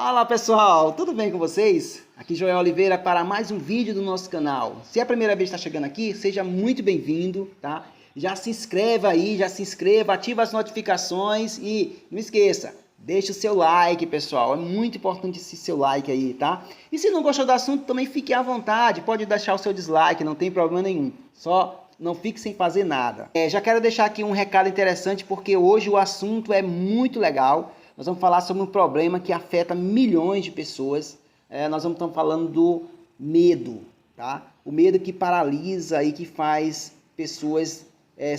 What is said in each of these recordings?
Fala pessoal, tudo bem com vocês? Aqui Joel Oliveira para mais um vídeo do nosso canal. Se é a primeira vez que está chegando aqui, seja muito bem-vindo, tá? Já se inscreva aí, ativa as notificações e não esqueça, deixa o seu like, pessoal. É muito importante esse seu like aí, tá? E se não gostou do assunto, também fique à vontade, pode deixar o seu dislike, não tem problema nenhum. Só não fique sem fazer nada. Já quero deixar aqui um recado interessante, porque hoje o assunto é muito legal. Nós vamos falar sobre um problema que afeta milhões de pessoas. Nós vamos estar falando do medo, tá? O medo que paralisa e que faz pessoas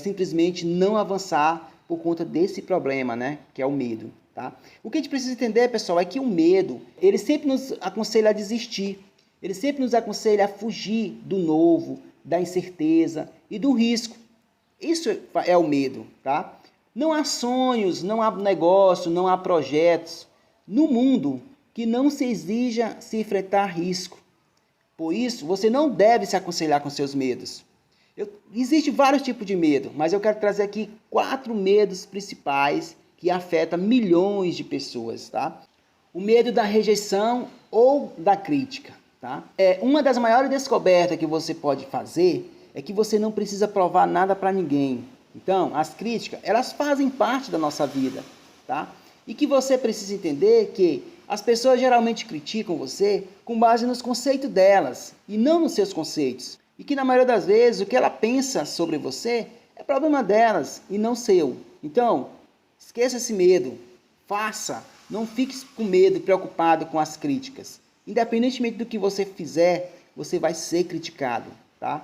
simplesmente não avançar por conta desse problema, né? Que é o medo, tá? O que a gente precisa entender, pessoal, é que o medo, ele sempre nos aconselha a desistir. Ele sempre nos aconselha a fugir do novo, da incerteza e do risco. Isso é o medo, tá? Não há sonhos, não há negócio, não há projetos no mundo que não se exija se enfrentar risco. Por isso, você não deve se aconselhar com seus medos. Existem vários tipos de medo, mas eu quero trazer aqui 4 medos principais que afetam milhões de pessoas, tá? O medo da rejeição ou da crítica, tá? Uma das maiores descobertas que você pode fazer é que você não precisa provar nada para ninguém. Então, as críticas, elas fazem parte da nossa vida, tá? E que você precisa entender que as pessoas geralmente criticam você com base nos conceitos delas e não nos seus conceitos. E que na maioria das vezes o que ela pensa sobre você é problema delas e não seu. Então, esqueça esse medo, faça, não fique com medo e preocupado com as críticas. Independentemente do que você fizer, você vai ser criticado, tá?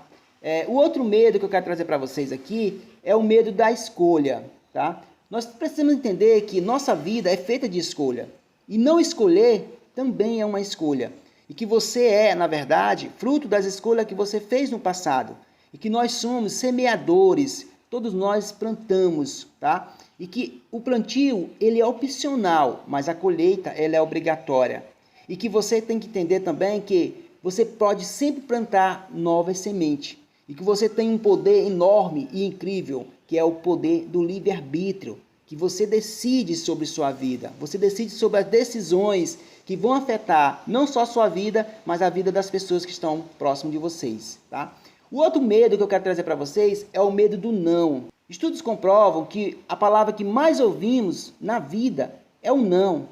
O outro medo que eu quero trazer para vocês aqui é o medo da escolha, tá? Nós precisamos entender que nossa vida é feita de escolha. E não escolher também é uma escolha. E que você é, na verdade, fruto das escolhas que você fez no passado. E que nós somos semeadores, todos nós plantamos, tá? E que o plantio, ele é opcional, mas a colheita, ela é obrigatória. E que você tem que entender também que você pode sempre plantar novas sementes. E que você tem um poder enorme e incrível, que é o poder do livre-arbítrio, que você decide sobre sua vida, você decide sobre as decisões que vão afetar não só a sua vida, mas a vida das pessoas que estão próximo de vocês, tá? O outro medo que eu quero trazer para vocês é o medo do não. Estudos comprovam que a palavra que mais ouvimos na vida é o não,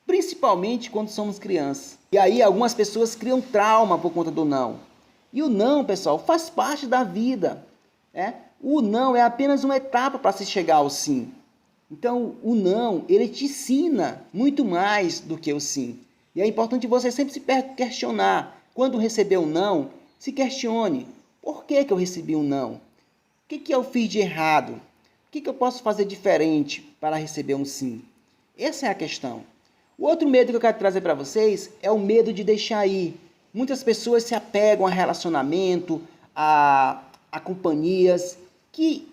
principalmente quando somos crianças. E aí algumas pessoas criam trauma por conta do não. E o não, pessoal, faz parte da vida, né? O não é apenas uma etapa para se chegar ao sim. Então, o não, ele te ensina muito mais do que o sim. E é importante você sempre se questionar. Quando receber um não, se questione. Por que eu recebi um não? O que eu fiz de errado? O que eu posso fazer diferente para receber um sim? Essa é a questão. O outro medo que eu quero trazer para vocês é o medo de deixar ir. Muitas pessoas se apegam a relacionamento, a companhias que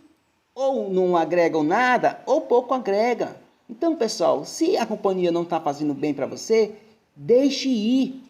ou não agregam nada ou pouco agrega. Então, pessoal, se a companhia não está fazendo bem para você, deixe ir.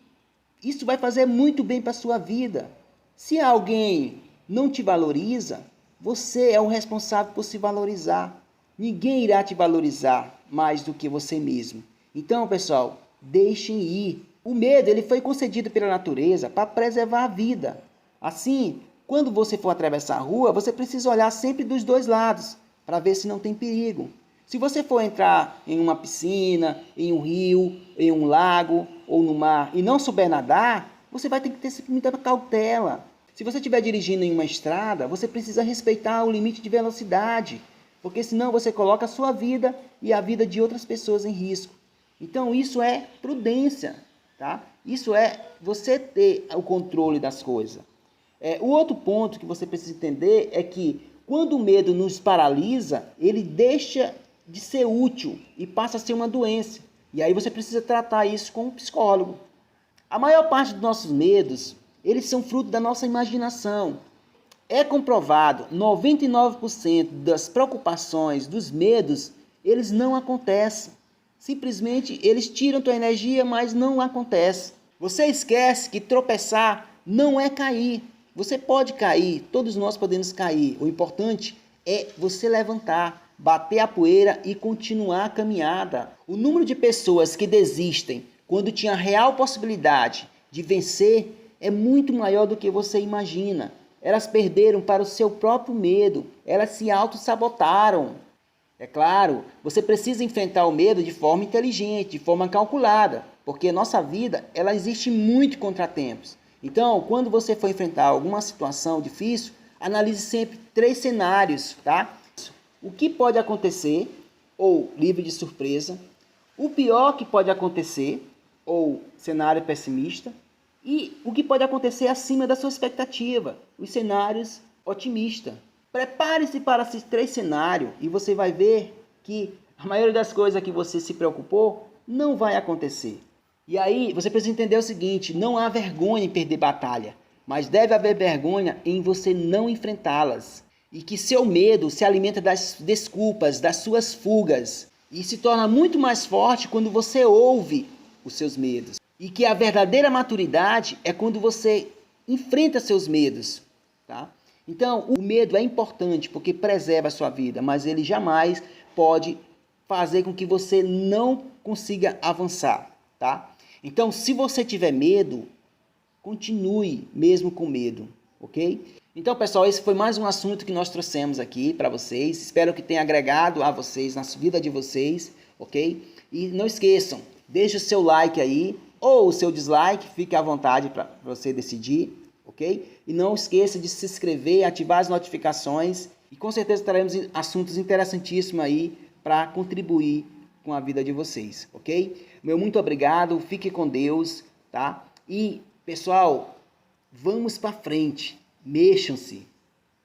Isso vai fazer muito bem para a sua vida. Se alguém não te valoriza, você é o responsável por se valorizar. Ninguém irá te valorizar mais do que você mesmo. Então, pessoal, deixem ir. O medo, ele foi concedido pela natureza para preservar a vida. Assim, quando você for atravessar a rua, você precisa olhar sempre dos dois lados, para ver se não tem perigo. Se você for entrar em uma piscina, em um rio, em um lago ou no mar e não souber nadar, você vai ter que ter muita cautela. Se você estiver dirigindo em uma estrada, você precisa respeitar o limite de velocidade, porque senão você coloca a sua vida e a vida de outras pessoas em risco. Então isso é prudência. Tá? Isso é você ter o controle das coisas. O outro ponto que você precisa entender é que quando o medo nos paralisa, ele deixa de ser útil e passa a ser uma doença. E aí você precisa tratar isso com um psicólogo. A maior parte dos nossos medos, eles são fruto da nossa imaginação. É comprovado, 99% das preocupações, dos medos, eles não acontecem. Simplesmente eles tiram tua energia, mas não acontece. Você esquece que tropeçar não é cair. Você pode cair, todos nós podemos cair. O importante é você levantar. bater a poeira e continuar a caminhada. O número de pessoas que desistem quando tinha real possibilidade de vencer é muito maior do que você imagina. Elas perderam para o seu próprio medo, elas se auto-sabotaram. É claro, você precisa enfrentar o medo de forma inteligente, de forma calculada, porque nossa vida ela existe muito contratempos. Então, quando você for enfrentar alguma situação difícil, analise sempre 3 cenários, tá? O que pode acontecer, ou livre de surpresa, o pior que pode acontecer, ou cenário pessimista, e o que pode acontecer acima da sua expectativa, os cenários otimistas. Prepare-se para esses 3 cenários e você vai ver que a maioria das coisas que você se preocupou não vai acontecer. E aí você precisa entender o seguinte, não há vergonha em perder batalha, mas deve haver vergonha em você não enfrentá-las. E que seu medo se alimenta das desculpas, das suas fugas. E se torna muito mais forte quando você ouve os seus medos. E que a verdadeira maturidade é quando você enfrenta seus medos. Tá? Então, o medo é importante porque preserva a sua vida, mas ele jamais pode fazer com que você não consiga avançar. Tá? Então, se você tiver medo, continue mesmo com medo, ok? Então, pessoal, esse foi mais um assunto que nós trouxemos aqui para vocês. Espero que tenha agregado a vocês, na vida de vocês, ok? E não esqueçam, deixe o seu like aí, ou o seu dislike, fique à vontade para você decidir, ok? E não esqueça de se inscrever, ativar as notificações, e com certeza teremos assuntos interessantíssimos aí para contribuir com a vida de vocês, ok? Meu muito obrigado, fique com Deus, tá? E, pessoal, vamos para frente. Mexam-se.